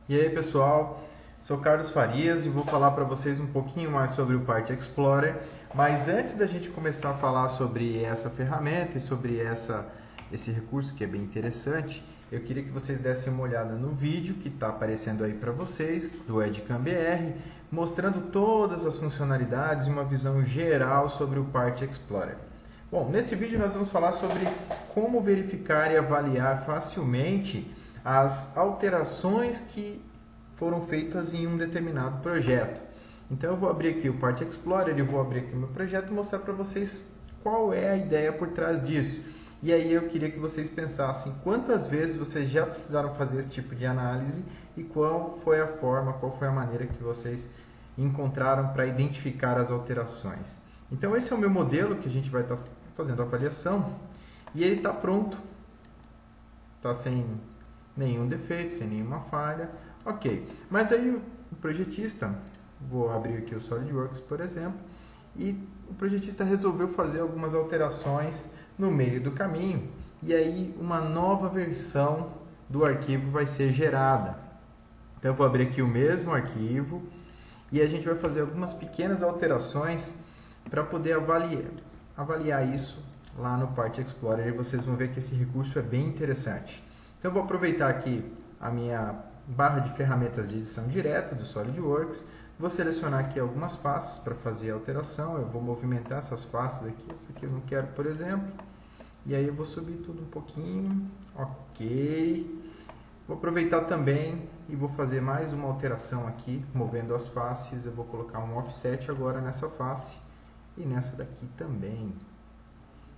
E aí pessoal, sou Carlos Farias e vou falar para vocês um pouquinho mais sobre o Part Explorer, mas antes da gente começar a falar sobre essa ferramenta e sobre esse recurso que é bem interessante, eu queria que vocês dessem uma olhada no vídeo que está aparecendo aí para vocês, do Edcam BR, mostrando todas as funcionalidades e uma visão geral sobre o Part Explorer. Bom, nesse vídeo nós vamos falar sobre como verificar e avaliar facilmente as alterações que foram feitas em um determinado projeto. Então eu vou abrir aqui o Part Explorer, eu vou abrir aqui o meu projeto e mostrar para vocês qual é a ideia por trás disso. E aí eu queria que vocês pensassem quantas vezes vocês já precisaram fazer esse tipo de análise e qual foi a forma, qual foi a maneira que vocês encontraram para identificar as alterações. Então esse é o meu modelo que a gente vai estar fazendo a avaliação e ele está pronto, está sem nenhum defeito, sem nenhuma falha, ok. Mas aí o projetista, vou abrir aqui o SolidWorks, por exemplo, e o projetista resolveu fazer algumas alterações no meio do caminho, e aí uma nova versão do arquivo vai ser gerada. Então eu vou abrir aqui o mesmo arquivo, e a gente vai fazer algumas pequenas alterações para poder avaliar isso lá no Part Explorer, e vocês vão ver que esse recurso é bem interessante. Então eu vou aproveitar aqui a minha barra de ferramentas de edição direta do SolidWorks, vou selecionar aqui algumas faces para fazer a alteração, eu vou movimentar essas faces aqui, essa aqui eu não quero, por exemplo, e aí eu vou subir tudo um pouquinho, ok. Vou aproveitar também e vou fazer mais uma alteração aqui, movendo as faces, eu vou colocar um offset agora nessa face e nessa daqui também.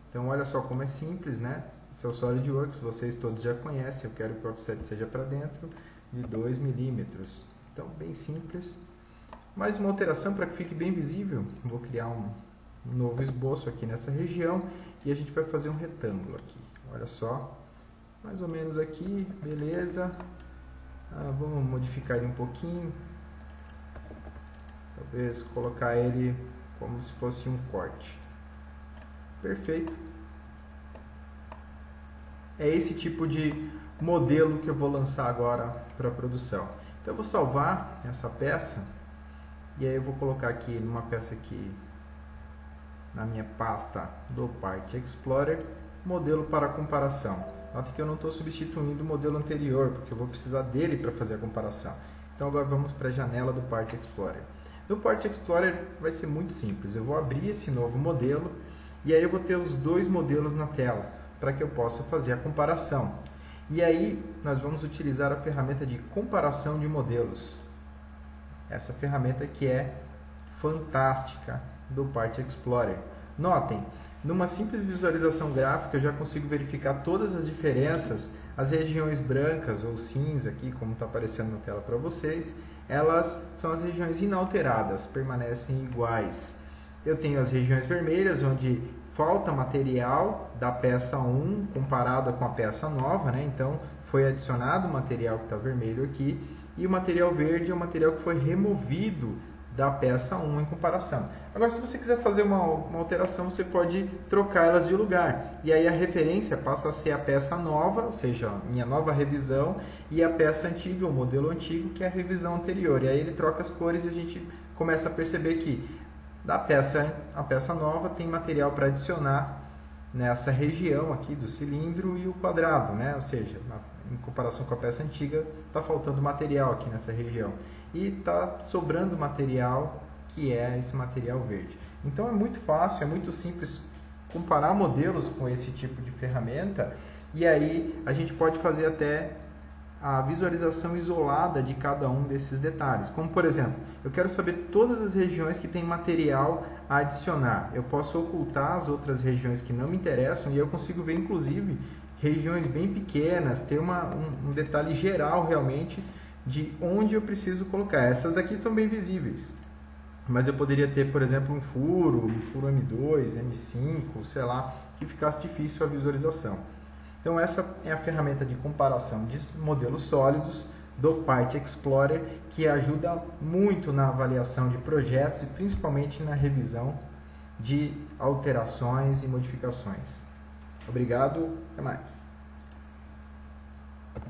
Então olha só como é simples, né? Esse é o SolidWorks, vocês todos já conhecem, eu quero que o offset seja para dentro de 2 milímetros. Então, bem simples. Mais uma alteração para que fique bem visível. Vou criar um novo esboço aqui nessa região e a gente vai fazer um retângulo aqui. Olha só, mais ou menos aqui, beleza. Vamos modificar ele um pouquinho. Talvez colocar ele como se fosse um corte. Perfeito. É esse tipo de modelo que eu vou lançar agora para a produção. Então eu vou salvar essa peça e aí eu vou colocar aqui numa peça aqui na minha pasta do Part Explorer, modelo para comparação. Nota que eu não estou substituindo o modelo anterior, porque eu vou precisar dele para fazer a comparação. Então agora vamos para a janela do Part Explorer. No Part Explorer vai ser muito simples, eu vou abrir esse novo modelo e aí eu vou ter os dois modelos na tela, para que eu possa fazer a comparação. E aí nós vamos utilizar a ferramenta de comparação de modelos. Essa ferramenta que é fantástica do Part Explorer. Notem, numa simples visualização gráfica eu já consigo verificar todas as diferenças, as regiões brancas ou cinza aqui, como está aparecendo na tela para vocês, elas são as regiões inalteradas, permanecem iguais. Eu tenho as regiões vermelhas, onde falta material da peça 1 comparada com a peça nova, né? Então foi adicionado o material que está vermelho aqui, e o material verde é o material que foi removido da peça 1 em comparação. Agora, se você quiser fazer uma alteração, você pode trocar elas de lugar, e aí a referência passa a ser a peça nova, ou seja, minha nova revisão, e a peça antiga, o modelo antigo, que é a revisão anterior. E aí ele troca as cores e a gente começa a perceber que a peça nova tem material para adicionar nessa região aqui do cilindro e o quadrado, né? Ou seja, em comparação com a peça antiga, está faltando material aqui nessa região. E está sobrando material, que é esse material verde. Então é muito fácil, é muito simples comparar modelos com esse tipo de ferramenta, e aí a gente pode fazer até a visualização isolada de cada um desses detalhes. Como, por exemplo, eu quero saber todas as regiões que tem material a adicionar. Eu posso ocultar as outras regiões que não me interessam e eu consigo ver, inclusive, regiões bem pequenas, ter um detalhe geral, realmente, de onde eu preciso colocar. Essas daqui estão bem visíveis, mas eu poderia ter, por exemplo, um furo M2, M5, sei lá, que ficasse difícil a visualização. Então essa é a ferramenta de comparação de modelos sólidos do Part Explorer, que ajuda muito na avaliação de projetos e principalmente na revisão de alterações e modificações. Obrigado, até mais.